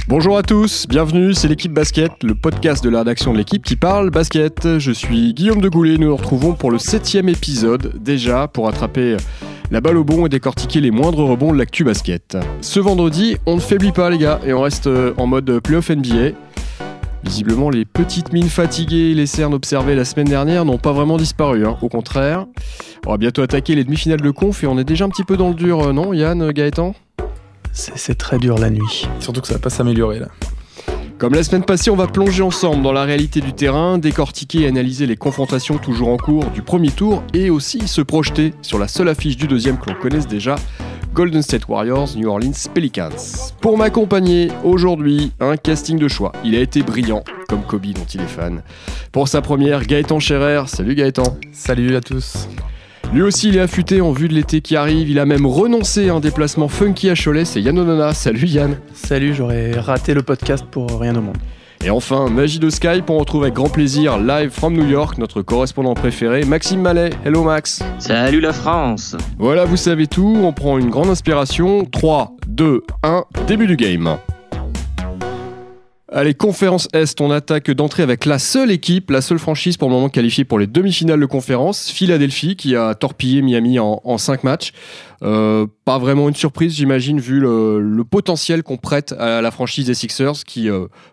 Bonjour à tous, bienvenue, c'est l'équipe basket, le podcast de la rédaction de l'équipe qui parle basket. Je suis Guillaume de Goulet, nous nous retrouvons pour le 7e épisode, déjà pour attraper la balle au bon et décortiquer les moindres rebonds de l'actu basket. Ce vendredi, on ne faiblit pas les gars, et on reste en mode playoff NBA. Visiblement, les petites mines fatiguées et les cernes observées la semaine dernière n'ont pas vraiment disparu, au contraire. On va bientôt attaquer les demi-finales de conf et on est déjà un petit peu dans le dur, non Yann, Gaëtan ? C'est très dur la nuit. Surtout que ça va pas s'améliorer là. Comme la semaine passée, on va plonger ensemble dans la réalité du terrain, décortiquer et analyser les confrontations toujours en cours du premier tour et aussi se projeter sur la seule affiche du deuxième que l'on connaisse déjà, Golden State Warriors, New Orleans Pelicans. Pour m'accompagner aujourd'hui, un casting de choix. Il a été brillant, comme Kobe dont il est fan. Pour sa première, Gaëtan Scherer. Salut Gaëtan. Salut à tous. Lui aussi, il est affûté en vue de l'été qui arrive. Il a même renoncé à un déplacement funky à Cholet. C'est Yann Onana. Salut Yann. Salut, j'aurais raté le podcast pour rien au monde. Et enfin, magie de Skype, on retrouve avec grand plaisir, live from New York, notre correspondant préféré, Maxime Mallet. Hello Max. Salut la France. Voilà, vous savez tout. On prend une grande inspiration. 3, 2, 1, début du game. Allez, conférence Est, on attaque d'entrée avec la seule équipe, la seule franchise pour le moment qualifiée pour les demi-finales de conférence, Philadelphie, qui a torpillé Miami en 5 matchs. Pas vraiment une surprise, j'imagine, vu le potentiel qu'on prête à la franchise des Sixers, qui,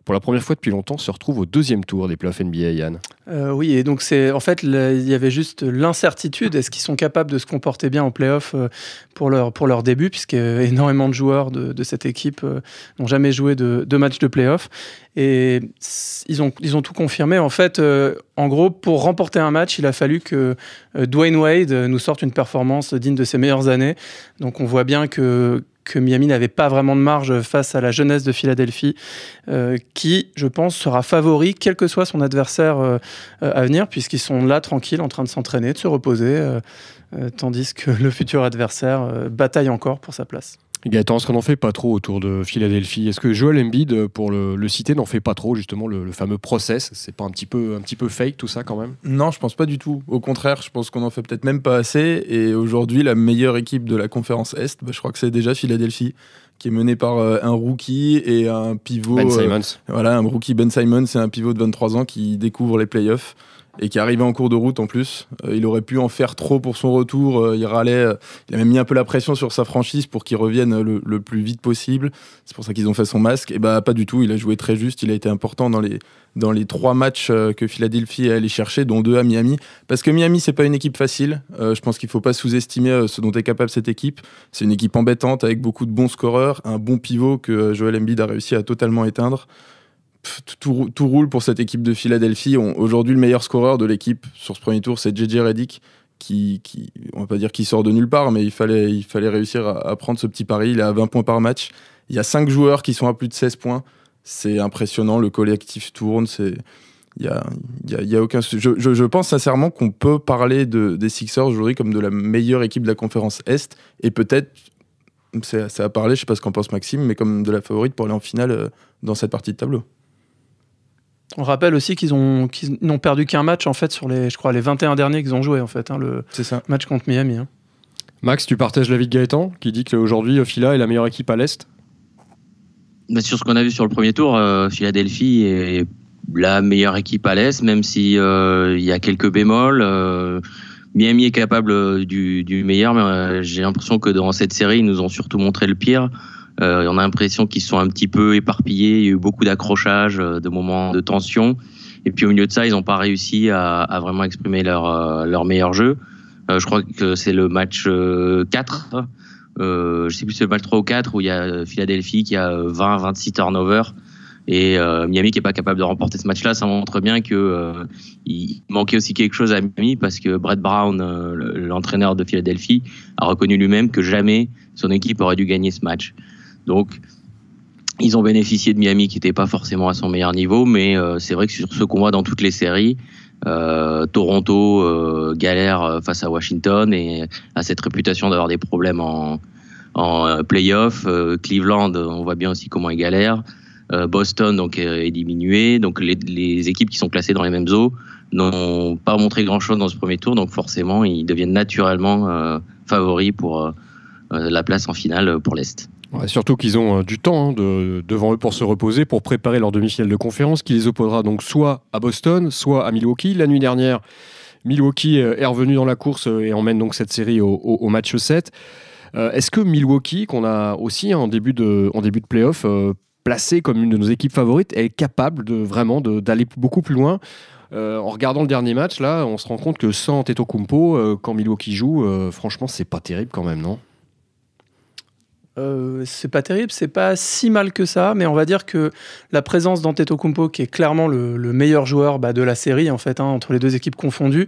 pour la première fois depuis longtemps, se retrouve au deuxième tour des playoffs NBA, Yann. Oui, et donc il y avait juste l'incertitude. Est-ce qu'ils sont capables de se comporter bien en playoff pour leur début, puisque énormément de joueurs de cette équipe n'ont jamais joué de match de playoff. Et ils ont tout confirmé. En fait, en gros, pour remporter un match, il a fallu que Dwayne Wade nous sorte une performance digne de ses meilleures années. Donc on voit bien que Miami n'avait pas vraiment de marge face à la jeunesse de Philadelphie, qui, je pense, sera favori, quel que soit son adversaire à venir, puisqu'ils sont là, tranquilles, en train de s'entraîner, de se reposer, tandis que le futur adversaire bataille encore pour sa place. Gaëtan, est-ce qu'on n'en fait pas trop autour de Philadelphie ? Est-ce que Joel Embiid, pour le citer, n'en fait pas trop, justement, le fameux process ? C'est pas un petit peu fake tout ça quand même ? Non, je pense pas du tout. Au contraire, je pense qu'on en fait peut-être même pas assez. Et aujourd'hui, la meilleure équipe de la conférence Est, je crois que c'est déjà Philadelphie, qui est menée par un rookie et un pivot. Ben Simmons. Voilà, un rookie Ben Simmons, c'est un pivot de 23 ans qui découvre les playoffs. Et qui arrivait en cours de route en plus. Il aurait pu en faire trop pour son retour. Il râlait. Il a même mis un peu la pression sur sa franchise pour qu'il revienne le plus vite possible. C'est pour ça qu'ils ont fait son masque. Et pas du tout. Il a joué très juste. Il a été important dans les 3 matchs que Philadelphie est allé chercher, dont 2 à Miami. Parce que Miami, c'est pas une équipe facile. Je pense qu'il faut pas sous-estimer ce dont est capable cette équipe. C'est une équipe embêtante avec beaucoup de bons scoreurs, un bon pivot que Joel Embiid a réussi à totalement éteindre. Tout roule pour cette équipe de Philadelphie. Aujourd'hui, le meilleur scoreur de l'équipe sur ce premier tour, c'est JJ Redick, qui on va pas dire qu'il sort de nulle part, mais il fallait réussir à prendre ce petit pari. Il est à 20 points par match. Il y a 5 joueurs qui sont à plus de 16 points. C'est impressionnant, le collectif tourne. Il y a aucun. Je pense sincèrement qu'on peut parler des Sixers aujourd'hui comme de la meilleure équipe de la conférence Est, et peut-être, c'est à parler, je sais pas ce qu'en pense Maxime, mais comme de la favorite pour aller en finale dans cette partie de tableau. On rappelle aussi qu'ils n'ont perdu qu'un match en fait sur les 21 derniers qu'ils ont joués en fait, C'est ça. Match contre Miami. Max, tu partages l'avis de Gaëtan qui dit qu'aujourd'hui Phila est la meilleure équipe à l'Est ? Sur ce qu'on a vu sur le premier tour, Philadelphie est la meilleure équipe à l'Est, même si il y a quelques bémols. Miami est capable du meilleur, mais j'ai l'impression que dans cette série, ils nous ont surtout montré le pire. On a l'impression qu'ils sont un petit peu éparpillés. Il y a eu beaucoup d'accrochages, de moments de tension. Et puis au milieu de ça, ils n'ont pas réussi à vraiment exprimer leur meilleur jeu. Je crois que c'est le match 4. Je sais plus si c'est le match 3 ou 4 où il y a Philadelphie qui a 20-26 turnovers. Et Miami qui est pas capable de remporter ce match-là. Ça montre bien que il manquait aussi quelque chose à Miami, parce que Brett Brown, l'entraîneur de Philadelphie, a reconnu lui-même que jamais son équipe aurait dû gagner ce match. Donc, ils ont bénéficié de Miami qui n'était pas forcément à son meilleur niveau, mais c'est vrai que sur ce qu'on voit dans toutes les séries, Toronto galère face à Washington et a cette réputation d'avoir des problèmes en play-off. Cleveland, on voit bien aussi comment ils galèrent. Boston donc est diminué. Donc les équipes qui sont classées dans les mêmes eaux n'ont pas montré grand-chose dans ce premier tour, donc forcément ils deviennent naturellement favoris pour la place en finale pour l'Est. Ouais, surtout qu'ils ont du temps devant eux pour se reposer, pour préparer leur demi-finale de conférence, qui les opposera donc soit à Boston, soit à Milwaukee. La nuit dernière, Milwaukee est revenu dans la course et emmène donc cette série au match 7. Est-ce que Milwaukee, qu'on a aussi en début de play-off, placé comme une de nos équipes favorites, est capable d'aller beaucoup plus loin? En regardant le dernier match, là, on se rend compte que sans Antetokounmpo, quand Milwaukee joue, franchement, c'est pas terrible quand même, non? C'est pas terrible, c'est pas si mal que ça, mais on va dire que la présence d'Antetokounmpo, qui est clairement le meilleur joueur de la série, en fait, entre les deux équipes confondues,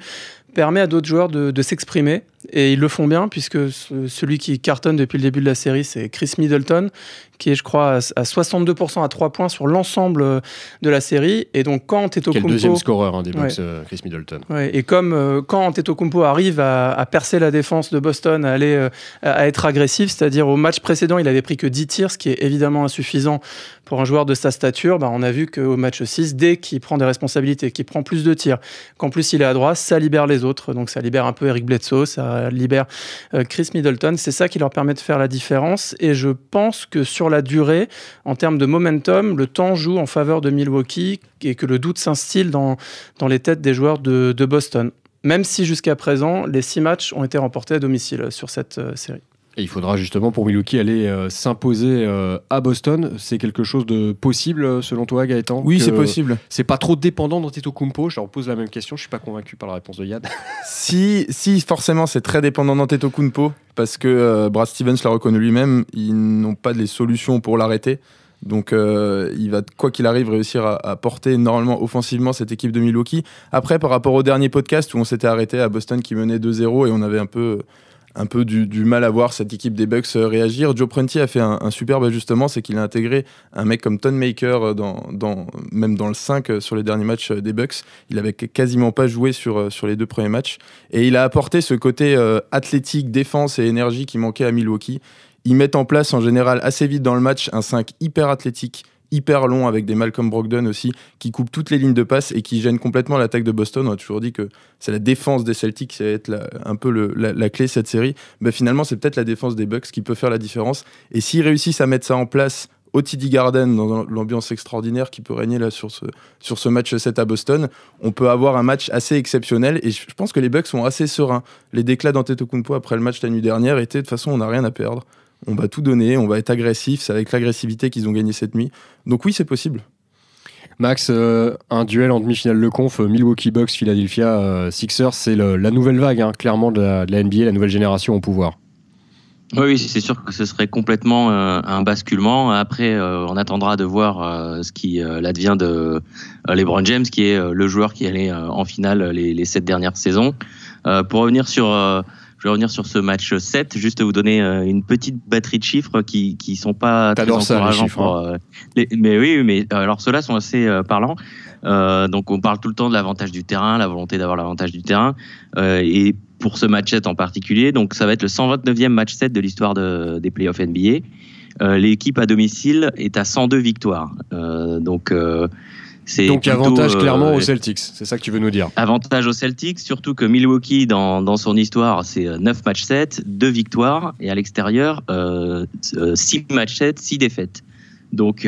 permet à d'autres joueurs de s'exprimer, et ils le font bien, puisque celui qui cartonne depuis le début de la série, c'est Chris Middleton, qui est, je crois, à 62% à 3 points sur l'ensemble de la série. Et donc, quand Antetokounmpo... Quel deuxième scoreur des Bucks, Chris Middleton. Ouais, et comme quand Antetokounmpo arrive à percer la défense de Boston, à être agressif, c'est-à-dire au match précédent, il avait pris que 10 tirs, ce qui est évidemment insuffisant pour un joueur de sa stature. On a vu qu'au match 6, dès qu'il prend des responsabilités, qu'il prend plus de tirs, qu'en plus il est à droite, ça libère les autres. Donc ça libère un peu Eric Bledsoe, ça libère Chris Middleton. C'est ça qui leur permet de faire la différence. Et je pense que sur la durée, en termes de momentum, le temps joue en faveur de Milwaukee et que le doute s'instille dans les têtes des joueurs de Boston. Même si jusqu'à présent, les 6 matchs ont été remportés à domicile sur cette série. Et il faudra justement pour Milwaukee aller s'imposer à Boston. C'est quelque chose de possible selon toi, Gaëtan? Oui, c'est possible. C'est pas trop dépendant d'Antetokounmpo. Je leur pose la même question. Je suis pas convaincu par la réponse de Yad. Si, forcément, c'est très dépendant d'Antetokounmpo parce que Brad Stevens l'a reconnu lui-même. Ils n'ont pas les solutions pour l'arrêter. Donc il va, quoi qu'il arrive, réussir à porter normalement offensivement cette équipe de Milwaukee. Après, par rapport au dernier podcast où on s'était arrêté à Boston qui menait 2-0 et on avait un peu du mal à voir cette équipe des Bucks réagir. Joe Prunty a fait un superbe ajustement, c'est qu'il a intégré un mec comme Thon Maker même dans le 5 sur les derniers matchs des Bucks. Il avait quasiment pas joué sur les 2 premiers matchs. Et il a apporté ce côté athlétique, défense et énergie qui manquait à Milwaukee. Ils mettent en place en général assez vite dans le match un 5 hyper athlétique, hyper long, avec des Malcolm Brogdon aussi, qui coupent toutes les lignes de passe et qui gênent complètement l'attaque de Boston. On a toujours dit que c'est la défense des Celtics qui va être un peu la clé de cette série. Finalement, c'est peut-être la défense des Bucks qui peut faire la différence. Et s'ils réussissent à mettre ça en place au TD Garden, dans l'ambiance extraordinaire qui peut régner là sur ce match 7 à Boston, on peut avoir un match assez exceptionnel. Et je pense que les Bucks sont assez sereins. Les déclats d'Antetokounmpo après le match la nuit dernière étaient, de toute façon, on n'a rien à perdre. On va tout donner, on va être agressif. C'est avec l'agressivité qu'ils ont gagné cette nuit. Donc oui, c'est possible. Max, un duel en demi-finale de conf, Milwaukee Bucks, Philadelphia Sixers, c'est la nouvelle vague, clairement, de la NBA, la nouvelle génération au pouvoir. Oui, c'est sûr que ce serait complètement un basculement. Après, on attendra de voir ce qui l'advient de LeBron James, qui est le joueur qui allait en finale les 7 dernières saisons. Pour revenir je vais revenir sur ce match 7, juste vous donner une petite batterie de chiffres qui sont pas très encourageants. Mais oui, mais alors ceux-là sont assez parlants. Donc on parle tout le temps de l'avantage du terrain, la volonté d'avoir l'avantage du terrain. Et pour ce match 7 en particulier, donc ça va être le 129e match 7 de l'histoire des playoffs NBA. L'équipe à domicile est à 102 victoires. Donc avantage clairement aux Celtics, c'est ça que tu veux nous dire. Avantage aux Celtics, surtout que Milwaukee, dans son histoire, c'est 9 matchs 7, 2 victoires, et à l'extérieur, 6 matchs 7, 6 défaites. Donc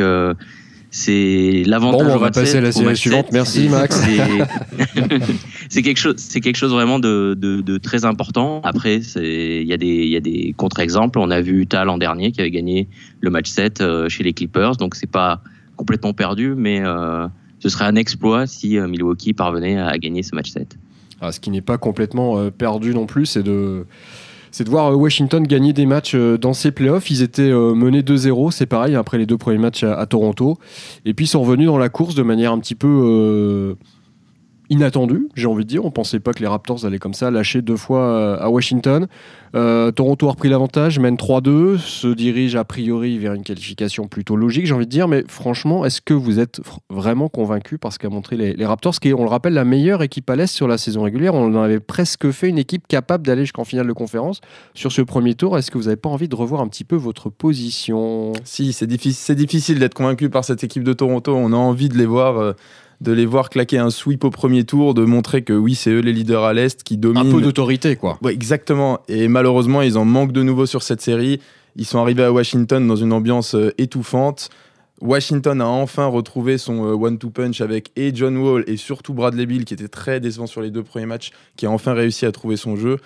c'est l'avantage. Bon, on va passer à la série suivante. Merci Max. C'est quelque chose vraiment de très important. Après, il y a des contre-exemples. On a vu Utah l'an dernier qui avait gagné le match 7 chez les Clippers, donc c'est pas complètement perdu, mais ce serait un exploit si Milwaukee parvenait à gagner ce match 7. Ce qui n'est pas complètement perdu non plus, c'est de voir Washington gagner des matchs dans ces playoffs. Ils étaient menés 2-0, c'est pareil, après les 2 premiers matchs à Toronto. Et puis ils sont revenus dans la course de manière un petit peu inattendue, j'ai envie de dire. On ne pensait pas que les Raptors allaient comme ça lâcher 2 fois à Washington. Toronto a repris l'avantage, mène 3-2, se dirige a priori vers une qualification plutôt logique, j'ai envie de dire. Mais franchement, est-ce que vous êtes vraiment convaincu par ce qu'a montré les Raptors, qui est, on le rappelle, la meilleure équipe à l'Est sur la saison régulière? On en avait presque fait une équipe capable d'aller jusqu'en finale de conférence sur ce premier tour. Est-ce que vous n'avez pas envie de revoir un petit peu votre position? Si, c'est difficile d'être convaincu par cette équipe de Toronto. On a envie de les voir claquer un sweep au premier tour, de montrer que oui, c'est eux les leaders à l'Est qui dominent. Un peu d'autorité, quoi. Ouais, exactement. Et malheureusement, ils en manquent de nouveau sur cette série. Ils sont arrivés à Washington dans une ambiance étouffante. Washington a enfin retrouvé son one-two punch avec et John Wall et surtout Bradley Beal qui était très décevant sur les 2 premiers matchs, qui a enfin réussi à trouver son jeu.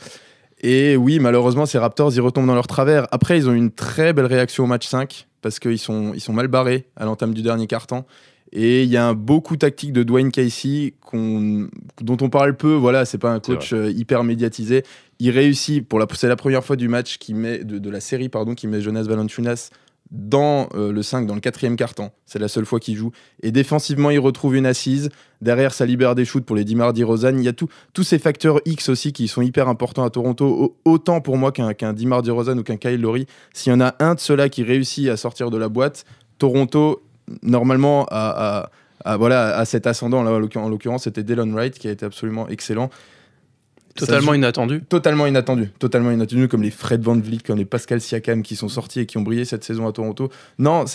Et oui, malheureusement, ces Raptors, ils retombent dans leur travers. Après, ils ont eu une très belle réaction au match 5 parce qu'ils sont mal barrés à l'entame du dernier quart-temps. Et il y a un beau coup tactique de Dwayne Casey dont on parle peu. Voilà, c'est pas un coach hyper médiatisé. Il réussit, c'est la première fois du match de la série qui met Jonas Valanciunas dans le 5, dans le 4e quart-temps. C'est la seule fois qu'il joue. Et défensivement, il retrouve une assise. Derrière, ça libère des shoots pour les DeMar DeRozan. Il y a tous ces facteurs X aussi qui sont hyper importants à Toronto. Autant pour moi qu'un DeMar DeRozan ou qu'un Kyle Lowry. S'il y en a un de ceux-là qui réussit à sortir de la boîte, Toronto, normalement, a cet ascendant. Là, en l'occurrence, c'était Delon Wright qui a été absolument excellent. Totalement inattendu, comme les Fred VanVleet, comme les Pascal Siakam qui sont sortis et qui ont brillé cette saison à Toronto. Non,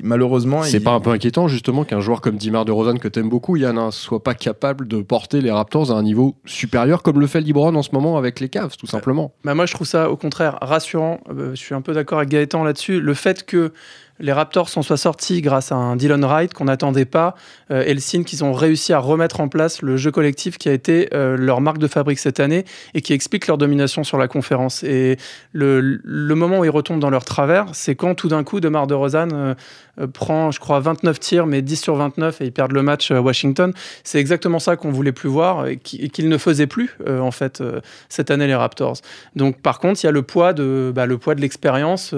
malheureusement... C'est pas un peu inquiétant justement qu'un joueur comme DeMar DeRozan, que t'aimes beaucoup, Yann, soit pas capable de porter les Raptors à un niveau supérieur comme le fait LeBron en ce moment avec les Cavs, tout simplement. Moi je trouve ça au contraire rassurant, je suis un peu d'accord avec Gaëtan là-dessus, le fait que les Raptors s'en soient sortis grâce à un Delon Wright qu'on n'attendait pas et le signe qu'ils ont réussi à remettre en place le jeu collectif qui a été leur marque de fabrique cette année et qui explique leur domination sur la conférence. Et le moment où ils retombent dans leur travers, c'est quand tout d'un coup DeMar DeRozan prend, je crois, 29 tirs, mais 10 sur 29 et ils perdent le match à Washington. C'est exactement ça qu'on voulait plus voir et qu'ils ne faisaient plus cette année les Raptors. Donc par contre, il y a le poids de l'expérience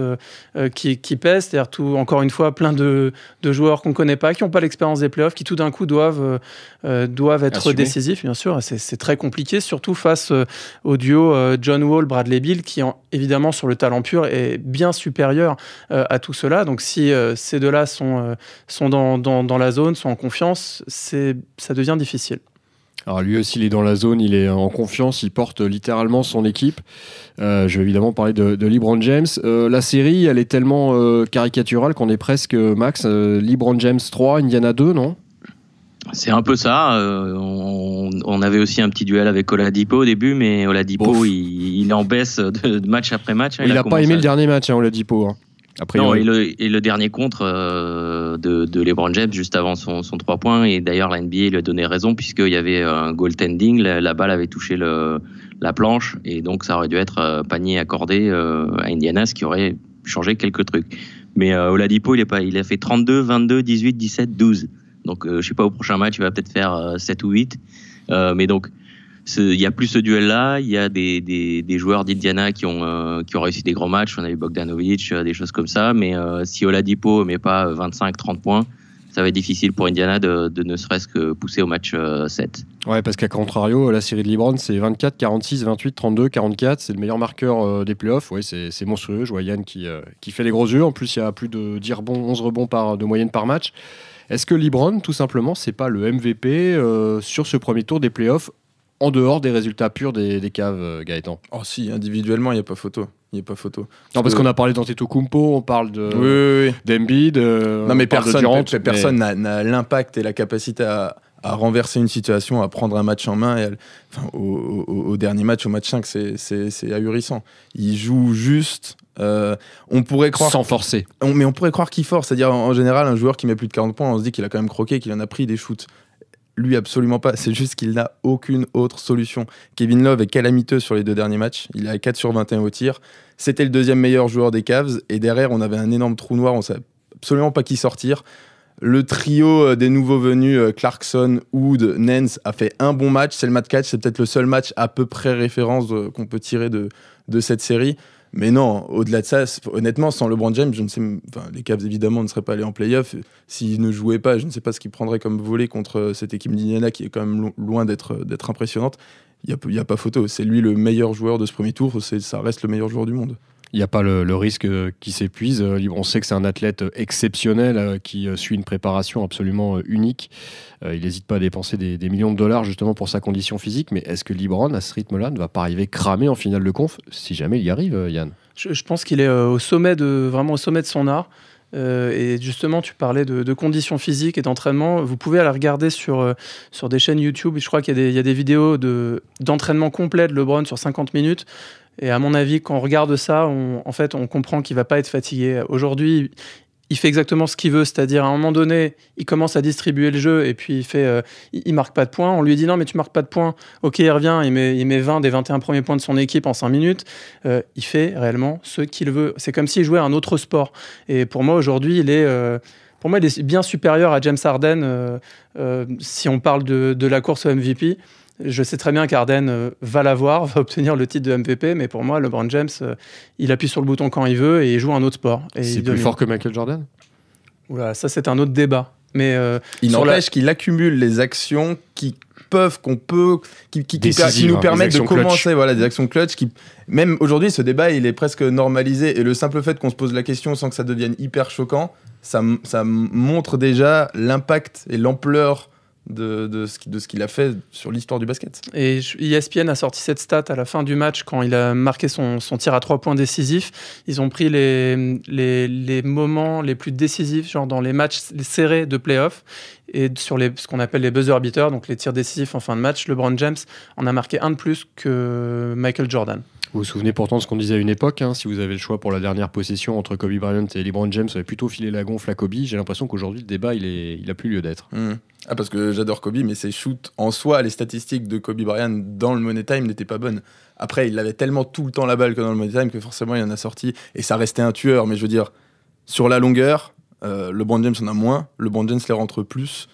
qui pèse, c'est-à-dire encore une fois, plein de joueurs qu'on ne connaît pas, qui n'ont pas l'expérience des playoffs, qui tout d'un coup doivent être décisifs, bien sûr. C'est très compliqué, surtout face au duo John Wall, Bradley Beal, qui évidemment sur le talent pur est bien supérieur à tout cela. Donc si ces deux-là sont dans la zone, sont en confiance, ça devient difficile. Alors lui aussi, il est dans la zone, il est en confiance, il porte littéralement son équipe. Je vais évidemment parler de LeBron James. La série, elle est tellement caricaturale qu'on est presque, Max, LeBron James 3, Indiana 2, non ? C'est un peu ça. On avait aussi un petit duel avec Oladipo au début, mais Oladipo, il est en baisse de match après match. Il n'a pas aimé le dernier match, Oladipo. Après, non, et le dernier contre de LeBron James juste avant son 3 points. Et d'ailleurs, la NBA lui a donné raison puisqu'il y avait un goaltending. La balle avait touché la planche et donc ça aurait dû être panier accordé à Indiana, ce qui aurait changé quelques trucs. Mais Oladipo, il a fait 32, 22, 18, 17, 12. Donc, je sais pas, au prochain match, il va peut-être faire 7 ou 8. Mais donc, il y a plus ce duel-là. Il y a des joueurs d'Indiana qui ont réussi des grands matchs. On a eu Bogdanovic, des choses comme ça. Mais si Oladipo ne met pas 25-30 points, ça va être difficile pour Indiana de ne serait-ce que pousser au match 7. Ouais, parce qu'à contrario, la série de LeBron, c'est 24, 46, 28, 32, 44. C'est le meilleur marqueur des playoffs. Ouais, c'est monstrueux. Je vois Yann qui fait les gros yeux. En plus, il y a plus de 11 rebonds de moyenne par match. Est-ce que LeBron, tout simplement, c'est pas le MVP sur ce premier tour des playoffs en dehors des résultats purs des Cavs, Gaëtan? Oh si, individuellement, il n'y a pas photo. Non, parce qu'on a parlé d'Antetokounmpo, on parle d'Embiid, non, mais personne n'a l'impact et la capacité à renverser une situation, à prendre un match en main. Au dernier match, au match 5, c'est ahurissant. Il joue juste... on pourrait croire sans forcer. Mais on pourrait croire qu'il force. C'est-à-dire, en général, un joueur qui met plus de 40 points, on se dit qu'il a quand même croqué, qu'il en a pris des shoots. Lui, absolument pas. C'est juste qu'il n'a aucune autre solution. Kevin Love est calamiteux sur les 2 derniers matchs. Il est à 4 sur 21 au tir. C'était le 2e meilleur joueur des Cavs. Et derrière, on avait un énorme trou noir. On ne savait absolument pas qui sortir. Le trio des nouveaux venus, Clarkson, Wood, Nance, a fait un bon match. C'est le match 4. C'est peut-être le seul match à peu près référence qu'on peut tirer de cette série. Mais non, au-delà de ça, honnêtement, sans LeBron James, les Cavs évidemment ne seraient pas allés en play-off. S'ils ne jouaient pas, je ne sais pas ce qu'ils prendraient comme volet contre cette équipe d'Indiana qui est quand même loin d'être impressionnante. Il n'y a pas photo. C'est lui le meilleur joueur de ce premier tour. Ça reste le meilleur joueur du monde. Il n'y a pas le risque qu'il s'épuise. On sait que c'est un athlète exceptionnel qui suit une préparation absolument unique. Il n'hésite pas à dépenser des millions de dollars justement pour sa condition physique. Mais est-ce que LeBron, à ce rythme-là, ne va pas arriver cramé en finale de conf, si jamais il y arrive, Yann? Je pense qu'il est vraiment au sommet de son art. Et justement, tu parlais de conditions physiques et d'entraînement. Vous pouvez aller regarder sur des chaînes YouTube. Je crois qu'il y a des vidéos d'entraînement complet de LeBron sur 50 minutes. Et à mon avis, quand on regarde ça, on comprend qu'il ne va pas être fatigué. Aujourd'hui, il fait exactement ce qu'il veut, c'est-à-dire à un moment donné, il commence à distribuer le jeu et puis il marque pas de points. On lui dit non, mais tu marques pas de points. Ok, il revient, il met 20 des 21 premiers points de son équipe en 5 minutes. Il fait réellement ce qu'il veut. C'est comme s'il jouait à un autre sport. Et pour moi, aujourd'hui, il est bien supérieur à James Harden si on parle de la course au MVP. Je sais très bien qu'Harden va l'avoir, va obtenir le titre de MVP, mais pour moi, LeBron James, il appuie sur le bouton quand il veut et il joue un autre sport. Et c'est plus fort que Michael Jordan ? Oula, ça c'est un autre débat. Mais il n'empêche qu'il accumule les actions qui nous permettent de commencer, voilà, des actions clutch. Même aujourd'hui, ce débat, il est presque normalisé. Et le simple fait qu'on se pose la question sans que ça devienne hyper choquant, ça montre déjà l'impact et l'ampleur de ce qu'il a fait sur l'histoire du basket. Et ESPN a sorti cette stat à la fin du match quand il a marqué son tir à 3 points décisif. Ils ont pris les moments les plus décisifs, genre dans les matchs serrés de play-off et sur ce qu'on appelle les buzzer beaters, donc les tirs décisifs en fin de match. LeBron James en a marqué un de plus que Michael Jordan. Vous vous souvenez pourtant de ce qu'on disait à une époque, hein, si vous avez le choix pour la dernière possession entre Kobe Bryant et LeBron James, ça avait plutôt filé la gonfle à Kobe. J'ai l'impression qu'aujourd'hui, le débat, il a plus lieu d'être. Ah, parce que j'adore Kobe, mais ses shoots en soi, les statistiques de Kobe Bryant dans le Money Time n'étaient pas bonnes. Après, il avait tellement tout le temps la balle que dans le Money Time que forcément, il en a sorti. Et ça restait un tueur. Mais je veux dire, sur la longueur, LeBron James en a moins. LeBron James les rentre plus.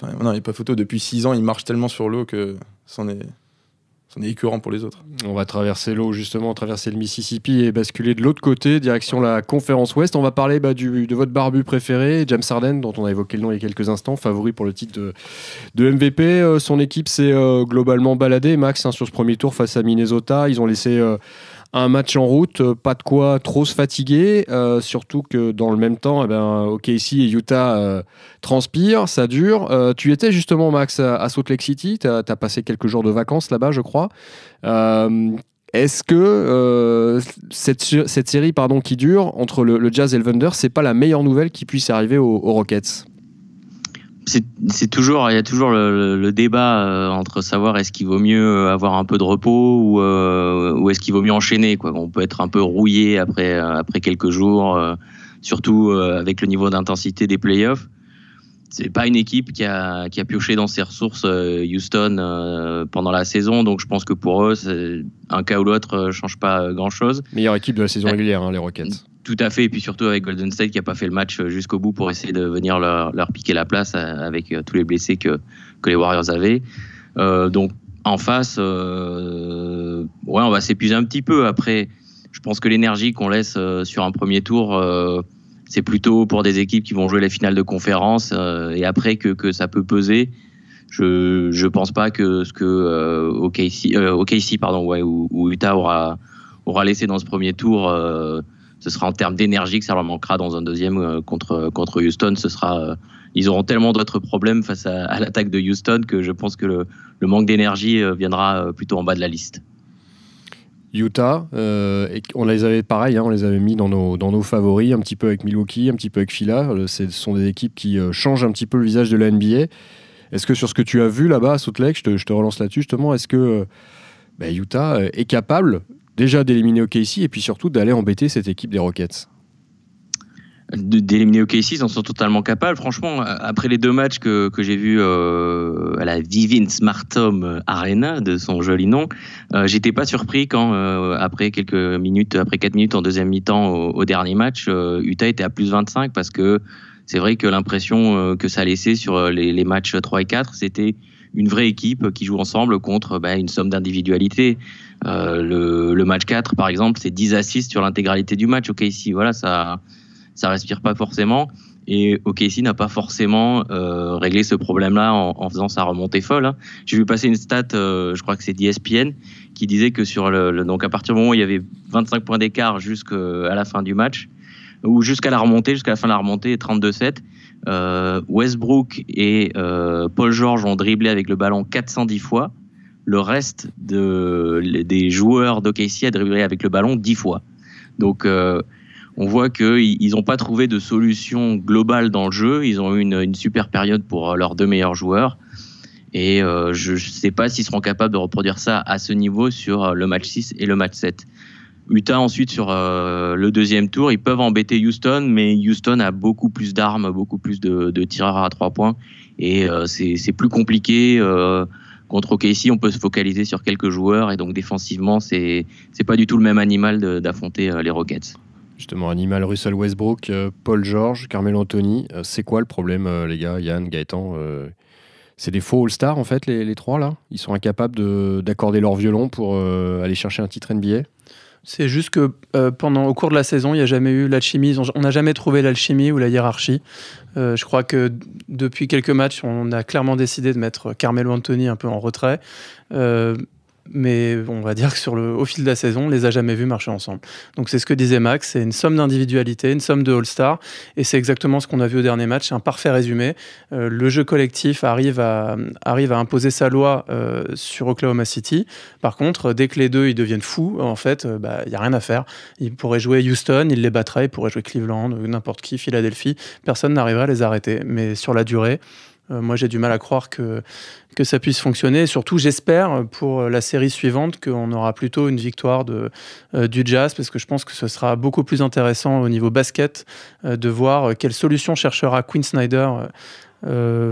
Enfin, non, il n'y a pas photo. Depuis 6 ans, il marche tellement sur l'eau que c'en est écœurant pour les autres. On va traverser l'eau, justement, traverser le Mississippi et basculer de l'autre côté, direction la conférence Ouest. On va parler de votre barbu préféré, James Harden, dont on a évoqué le nom il y a quelques instants, favori pour le titre de MVP. Son équipe s'est globalement baladée, Max, hein, sur ce premier tour face à Minnesota. Ils ont laissé un match en route, pas de quoi trop se fatiguer, surtout que dans le même temps, OKC et Utah transpirent, ça dure. Tu étais justement, Max, à Salt Lake City, tu as passé quelques jours de vacances là-bas, je crois. Est-ce que cette série qui dure entre le Jazz et le Thunder, c'est pas la meilleure nouvelle qui puisse arriver aux Rockets ? Il y a toujours le débat entre savoir est-ce qu'il vaut mieux avoir un peu de repos ou est-ce qu'il vaut mieux enchaîner, quoi. On peut être un peu rouillé après quelques jours, surtout avec le niveau d'intensité des playoffs. C'est pas une équipe qui a pioché dans ses ressources Houston pendant la saison, donc je pense que pour eux, un cas ou l'autre change pas grand-chose. Meilleure équipe de la saison régulière, hein, les Rockets. Tout à fait, et puis surtout avec Golden State qui n'a pas fait le match jusqu'au bout pour essayer de venir leur piquer la place avec tous les blessés que les Warriors avaient. Donc en face, on va s'épuiser un petit peu. Après, je pense que l'énergie qu'on laisse sur un premier tour, c'est plutôt pour des équipes qui vont jouer les finales de conférence et après que ça peut peser. Je pense pas que ce que OKC ou Utah aura laissé dans ce premier tour, ce sera en termes d'énergie que ça leur manquera dans un deuxième contre Houston. Ils auront tellement d'autres problèmes face à l'attaque de Houston que je pense que le manque d'énergie viendra plutôt en bas de la liste. Utah, on les avait pareil, on les avait mis dans nos favoris, un petit peu avec Milwaukee, un petit peu avec Phila. Ce sont des équipes qui changent un petit peu le visage de la NBA. Est-ce que sur ce que tu as vu là-bas à Salt Lake, je te relance là-dessus justement, est-ce que Utah est capable déjà d'éliminer OKC et puis surtout d'aller embêter cette équipe des Rockets? D'éliminer OKC, ils en sont totalement capables. Franchement, après les 2 matchs que j'ai vus à la Vivint Smartome Arena, de son joli nom, j'étais pas surpris quand, après 4 minutes en deuxième mi-temps au dernier match, Utah était à plus 25 parce que c'est vrai que l'impression que ça laissait sur les matchs 3 et 4, c'était une vraie équipe qui joue ensemble contre une somme d'individualité. Le match 4, par exemple, c'est 10 assists sur l'intégralité du match. OKC, voilà, ça respire pas forcément. Et OKC n'a pas forcément réglé ce problème-là en faisant sa remontée folle. Hein. J'ai vu passer une stat, je crois que c'est d'ESPN, qui disait que donc à partir du moment où il y avait 25 points d'écart jusqu'à la fin du match, ou jusqu'à la fin de la remontée, 32-7, Westbrook et Paul George ont dribblé avec le ballon 410 fois. Le reste des joueurs d'OKC a dribblé avec le ballon 10 fois. Donc on voit qu'ils n'ont pas trouvé de solution globale dans le jeu. Ils ont eu une super période pour leurs 2 meilleurs joueurs. Et je ne sais pas s'ils seront capables de reproduire ça à ce niveau sur le match 6 et le match 7. Utah, ensuite, sur le deuxième tour, ils peuvent embêter Houston, mais Houston a beaucoup plus d'armes, beaucoup plus de tireurs à 3 points. Et c'est plus compliqué. Contre OKC, on peut se focaliser sur quelques joueurs. Et donc, défensivement, c'est pas du tout le même animal d'affronter les Rockets. Justement, animal Russell Westbrook, Paul George, Carmelo Anthony. C'est quoi le problème, les gars, Yann, Gaëtan c'est des faux All-Stars, en fait, les trois, là? Ils sont incapables d'accorder leur violon pour aller chercher un titre NBA? C'est juste que au cours de la saison, il n'y a jamais eu l'alchimie. On n'a jamais trouvé l'alchimie ou la hiérarchie. Je crois que depuis quelques matchs, on a clairement décidé de mettre Carmelo Anthony un peu en retrait. Mais on va dire que au fil de la saison, on les a jamais vus marcher ensemble. Donc c'est ce que disait Max, c'est une somme d'individualité, une somme de All-Star, et c'est exactement ce qu'on a vu au dernier match. C'est un parfait résumé. Le jeu collectif arrive à imposer sa loi sur Oklahoma City. Par contre, dès que les deux ils deviennent fous, en fait, il y a rien à faire. Ils pourraient jouer Houston, ils les battraient. Ils pourraient jouer Cleveland, n'importe qui, Philadelphie. Personne n'arriverait à les arrêter. Mais sur la durée, moi, j'ai du mal à croire que ça puisse fonctionner. Et surtout, j'espère pour la série suivante qu'on aura plutôt une victoire du Jazz, parce que je pense que ce sera beaucoup plus intéressant au niveau basket de voir quelle solution cherchera Quinn Snyder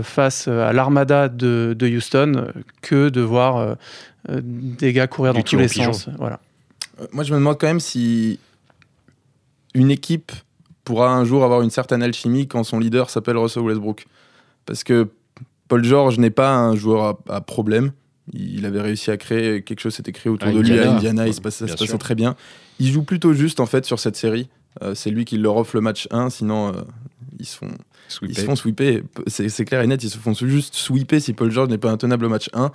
face à l'armada de Houston que de voir des gars courir dans tous les sens. Voilà. Moi, je me demande quand même si une équipe pourra un jour avoir une certaine alchimie quand son leader s'appelle Russell Westbrook. Parce que Paul George n'est pas un joueur à problème. Il avait réussi à créer quelque chose, s'était créé autour de lui à Indiana, ça se passait très bien. Il joue plutôt juste en fait sur cette série. C'est lui qui leur offre le match 1, sinon ils se font sweeper. C'est clair et net, ils se font juste sweeper si Paul George n'est pas intenable au match 1.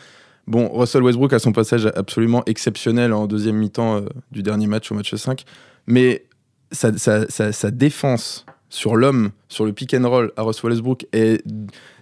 Bon, Russell Westbrook a son passage absolument exceptionnel en deuxième mi-temps du dernier match au match 5, mais sa défense sur l'homme, sur le pick and roll à Russell Westbrook,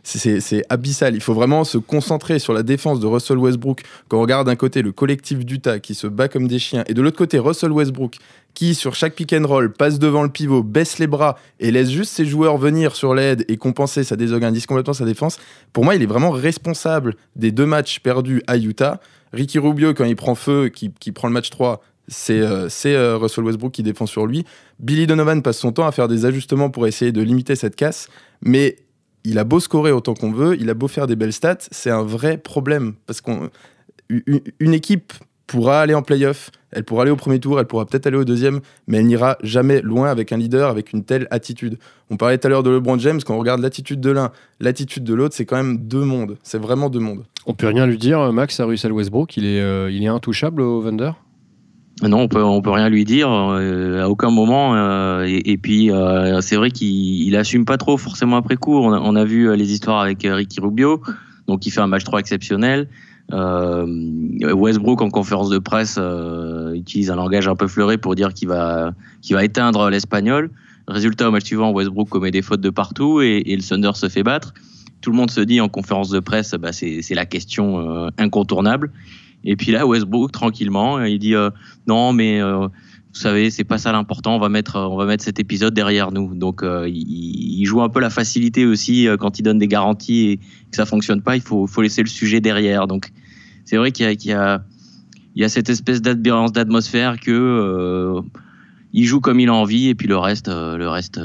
c'est abyssal. Il faut vraiment se concentrer sur la défense de Russell Westbrook quand on regarde d'un côté le collectif d'Utah qui se bat comme des chiens et de l'autre côté Russell Westbrook qui sur chaque pick and roll passe devant le pivot, baisse les bras et laisse juste ses joueurs venir sur l'aide et compenser, ça désorganise complètement sa défense. Pour moi, il est vraiment responsable des 2 matchs perdus à Utah. Ricky Rubio, quand il prend feu, qui prend le match 3, c'est Russell Westbrook qui défend sur lui. Billy Donovan passe son temps à faire des ajustements pour essayer de limiter cette casse, mais il a beau scorer autant qu'on veut, il a beau faire des belles stats, c'est un vrai problème, parce qu'une équipe pourra aller en play-off, elle pourra aller au premier tour, elle pourra peut-être aller au deuxième, mais elle n'ira jamais loin avec un leader avec une telle attitude. On parlait tout à l'heure de LeBron James, quand on regarde l'attitude de l'un, l'attitude de l'autre, c'est quand même 2 mondes, c'est vraiment 2 mondes. On peut rien lui dire, Max, à Russell Westbrook, il est intouchable au Thunder? Non, on peut rien lui dire à aucun moment. Et puis c'est vrai qu'il assume pas trop forcément après coup. On a vu les histoires avec Ricky Rubio, donc il fait un match 3 exceptionnel. Westbrook en conférence de presse utilise un langage un peu fleuré pour dire qu'il va éteindre l'Espagnol. Résultat, au match suivant, Westbrook commet des fautes de partout et le Thunder se fait battre. Tout le monde se dit en conférence de presse, c'est la question incontournable. Et puis là, Westbrook, tranquillement, il dit non, mais vous savez, c'est pas ça l'important, on va mettre cet épisode derrière nous. Donc il joue un peu la facilité aussi quand il donne des garanties et que ça fonctionne pas, il faut laisser le sujet derrière. Donc c'est vrai qu'il y a cette espèce d'ambiance, d'atmosphère que il joue comme il a envie et puis le reste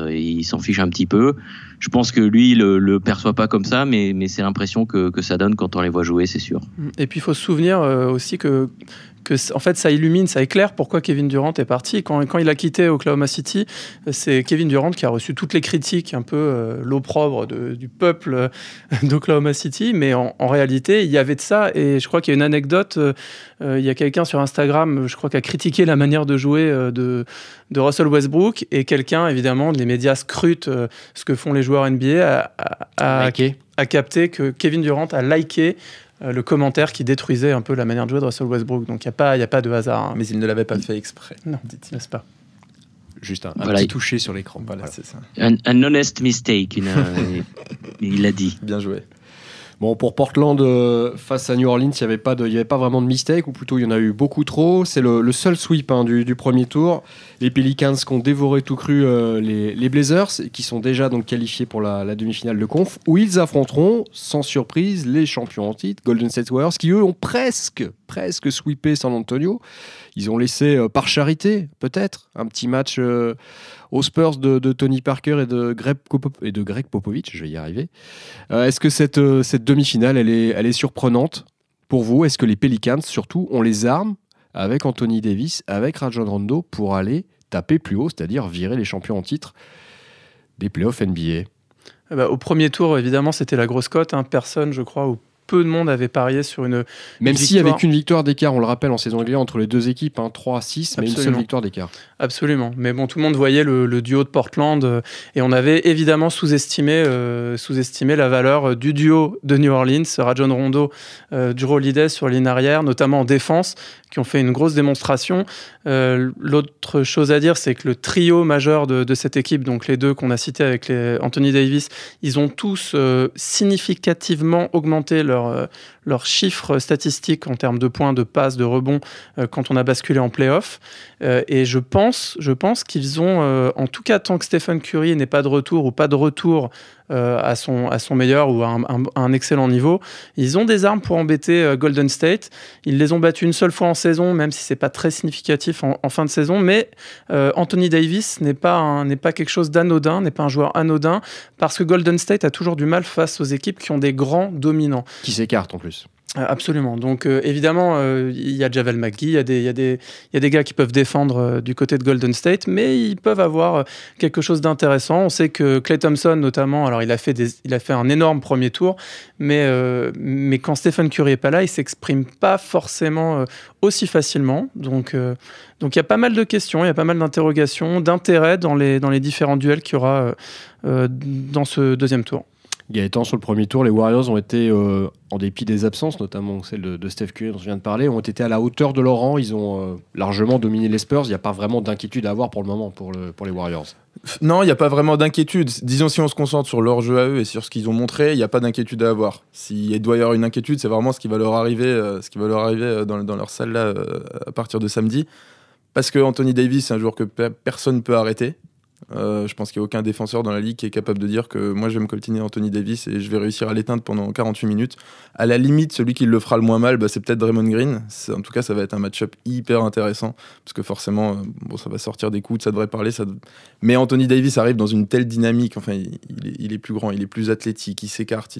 il s'en fiche un petit peu. Je pense que lui, il le perçoit pas comme ça, mais c'est l'impression que ça donne quand on les voit jouer, c'est sûr. Et puis il faut se souvenir aussi que en fait ça illumine, ça éclaire pourquoi Kevin Durant est parti. Quand il a quitté Oklahoma City, c'est Kevin Durant qui a reçu toutes les critiques un peu l'opprobre du peuple d'Oklahoma City, mais en réalité il y avait de ça. Et je crois qu'il y a une anecdote, il y a quelqu'un sur Instagram, je crois, qui a critiqué la manière de jouer de Russell Westbrook, et quelqu'un, évidemment, les médias scrutent ce que font les joueurs NBA, a capté que Kevin Durant a liké le commentaire qui détruisait un peu la manière de jouer de Russell Westbrook. Donc il n'y a pas de hasard. Hein. Mais il ne l'avait pas fait exprès. Non, n'est-ce pas? Juste un petit toucher sur l'écran. Voilà, c'est ça. Un honest mistake, il l'a dit. Bien joué. Bon, pour Portland, face à New Orleans, il n'y avait pas vraiment de mistake, ou plutôt il y en a eu beaucoup trop. C'est le seul sweep du premier tour. Les Pelicans qui ont dévoré tout cru les Blazers, qui sont déjà donc qualifiés pour la demi-finale de conf, où ils affronteront, sans surprise, les champions en titre, Golden State Warriors, qui eux ont presque sweepé San Antonio. Ils ont laissé, par charité, peut-être, un petit match aux Spurs de Tony Parker et de Greg Popovich, je vais y arriver. Est-ce que cette demi-finale, elle est surprenante pour vous? Est-ce que les Pelicans, surtout, ont les armes, avec Anthony Davis, avec Rajon Rondo, pour aller taper plus haut, c'est-à-dire virer les champions en titre des playoffs NBA? Au premier tour, évidemment, c'était la grosse cote. Personne, je crois, ou peu de monde avait parié sur une Même s'il n'y avait qu'une victoire d'écart, on le rappelle, en saison régulière entre les deux équipes, 3-6, mais une seule victoire d'écart. Absolument. Mais bon, tout le monde voyait le duo de Portland et on avait évidemment sous-estimé la valeur du duo de New Orleans, Rajon Rondo, Jrue Holiday sur ligne arrière, notamment en défense, qui ont fait une grosse démonstration. L'autre chose à dire, c'est que le trio majeur de cette équipe, donc les deux qu'on a cités avec Anthony Davis, ils ont tous significativement augmenté leurs chiffres statistiques en termes de points, de passes, de rebonds quand on a basculé en play-off. Et je pense qu'ils ont, en tout cas tant que Stephen Curry n'est pas de retour ou pas de retour à son meilleur ou à un excellent niveau, ils ont des armes pour embêter Golden State. Ils les ont battus une seule fois en saison, même si c'est pas très significatif en fin de saison, mais Anthony Davis n'est pas quelque chose d'anodin, n'est pas un joueur anodin, parce que Golden State a toujours du mal face aux équipes qui ont des grands dominants. Qui s'écartent en plus. Absolument. Donc évidemment, il y a Javel McGee, il y a des gars qui peuvent défendre du côté de Golden State, mais ils peuvent avoir quelque chose d'intéressant. On sait que Klay Thompson notamment, alors il a fait un énorme premier tour, mais quand Stephen Curry est pas là, il s'exprime pas forcément aussi facilement. Donc il y a pas mal de questions, il y a pas mal d'interrogations, d'intérêt dans les différents duels qu'il y aura dans ce deuxième tour. Gaëtan, sur le premier tour, les Warriors ont été, en dépit des absences, notamment celle de Steph Curry dont je viens de parler, ont été à la hauteur de leur rang. Ils ont largement dominé les Spurs. Il n'y a pas vraiment d'inquiétude à avoir pour le moment pour les Warriors. Non, il n'y a pas vraiment d'inquiétude. Disons, si on se concentre sur leur jeu à eux et sur ce qu'ils ont montré, il n'y a pas d'inquiétude à avoir. S'il doit y avoir une inquiétude, c'est vraiment ce qui va leur arriver dans leur salle là, à partir de samedi. Parce que Anthony Davis, c'est un joueur que personne ne peut arrêter. Je pense qu'il n'y a aucun défenseur dans la ligue qui est capable de dire que moi je vais me coltiner Anthony Davis et je vais réussir à l'éteindre pendant 48 minutes. À la limite, celui qui le fera le moins mal, c'est peut-être Draymond Green. En tout cas, ça va être un match-up hyper intéressant parce que forcément, ça va sortir des coudes, ça devrait parler. Mais Anthony Davis arrive dans une telle dynamique. Enfin, il est plus grand, il est plus athlétique, il s'écarte,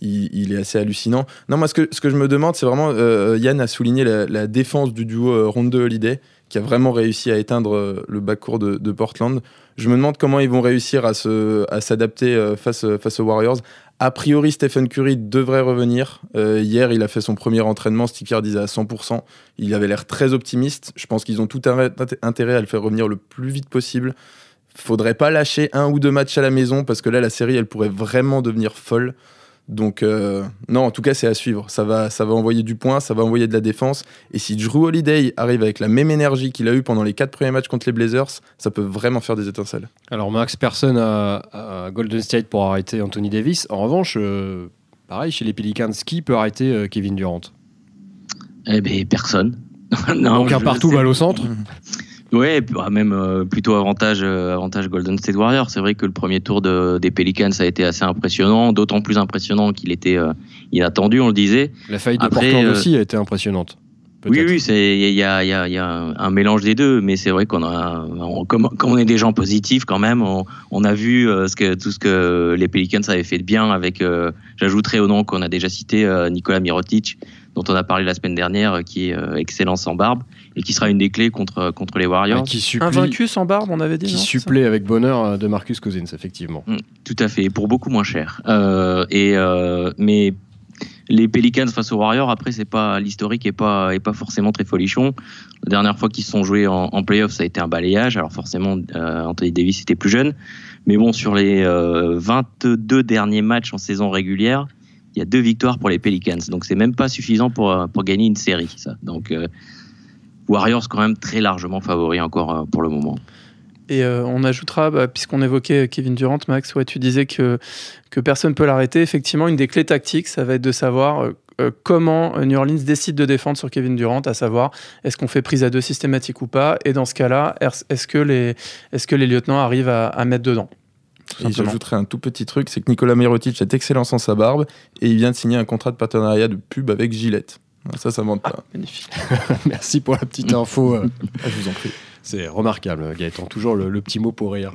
il est assez hallucinant. Non, moi, ce que je me demande, c'est vraiment, Yann a souligné la défense du duo Rondo-Holiday, qui a vraiment réussi à éteindre le backcourt de Portland. Je me demande comment ils vont réussir à s'adapter face aux Warriors. A priori, Stephen Curry devrait revenir. Hier, il a fait son premier entraînement, Sticker disait à 100%. Il avait l'air très optimiste. Je pense qu'ils ont tout intérêt à le faire revenir le plus vite possible. Faudrait pas lâcher 1 ou 2 matchs à la maison, parce que là, la série, elle pourrait vraiment devenir folle. Donc non, en tout cas c'est à suivre, ça va envoyer du point, ça va envoyer de la défense, et si Jrue Holiday arrive avec la même énergie qu'il a eu pendant les 4 premiers matchs contre les Blazers, ça peut vraiment faire des étincelles. Alors Max, personne à Golden State pour arrêter Anthony Davis. En revanche, pareil chez les Pelicans, qui peut arrêter Kevin Durant? Eh bien personne. Non, donc un partout balle au centre. Ouais, même plutôt avantage Golden State Warriors. C'est vrai que le premier tour des Pelicans a été assez impressionnant, d'autant plus impressionnant qu'il était inattendu, on le disait. La faillite de Portland aussi a été impressionnante. Peut-être. Oui, il y a un mélange des deux, mais c'est vrai comme on est des gens positifs quand même, on a vu tout ce que les Pelicans avaient fait de bien avec, j'ajouterai au nom qu'on a déjà cité, Nikola Mirotic, dont on a parlé la semaine dernière, qui est excellent sans barbe et qui sera une des clés contre les Warriors. Invaincu sans barbe, on avait dit. Qui supplée avec bonheur de Marcus Cousins, effectivement. Tout à fait, pour beaucoup moins cher. Mais les Pelicans face aux Warriors, après, l'historique est pas forcément très folichon. La dernière fois qu'ils se sont joués en playoff, ça a été un balayage. Alors forcément, Anthony Davis était plus jeune. Mais bon, sur les 22 derniers matchs en saison régulière, il y a 2 victoires pour les Pelicans. Donc c'est même pas suffisant pour gagner une série, ça. Donc Warriors quand même très largement favoris encore pour le moment. Et on ajoutera, puisqu'on évoquait Kevin Durant, Max, tu disais que personne ne peut l'arrêter. Effectivement, une des clés tactiques, ça va être de savoir comment New Orleans décide de défendre sur Kevin Durant, à savoir, est-ce qu'on fait prise à 2 systématique ou pas? Et dans ce cas-là, est-ce que les lieutenants arrivent à mettre dedans? Et j'ajouterais un tout petit truc, c'est que Nikola Mirotic est excellent sans sa barbe et il vient de signer un contrat de partenariat de pub avec Gillette. Ça manque pas. Magnifique. Merci pour la petite info. Je vous en prie. C'est remarquable, Gaëtan, toujours le petit mot pour rire.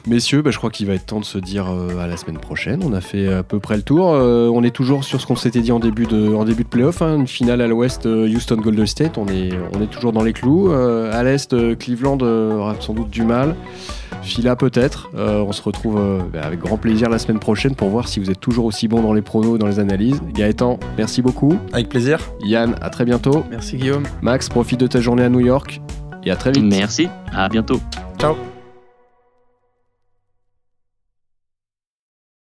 Messieurs, je crois qu'il va être temps de se dire à la semaine prochaine. On a fait à peu près le tour. On est toujours sur ce qu'on s'était dit en début de play-off, une finale à l'ouest, Houston Golden State. On est toujours dans les clous. À l'est, Cleveland aura sans doute du mal. Phila peut-être. On se retrouve avec grand plaisir la semaine prochaine pour voir si vous êtes toujours aussi bon dans les pronos, dans les analyses. Gaëtan, merci beaucoup. Avec plaisir. Yann, à très bientôt. Merci Guillaume. Max, profite de ta journée à New York et à très vite. Merci, à bientôt. Ciao.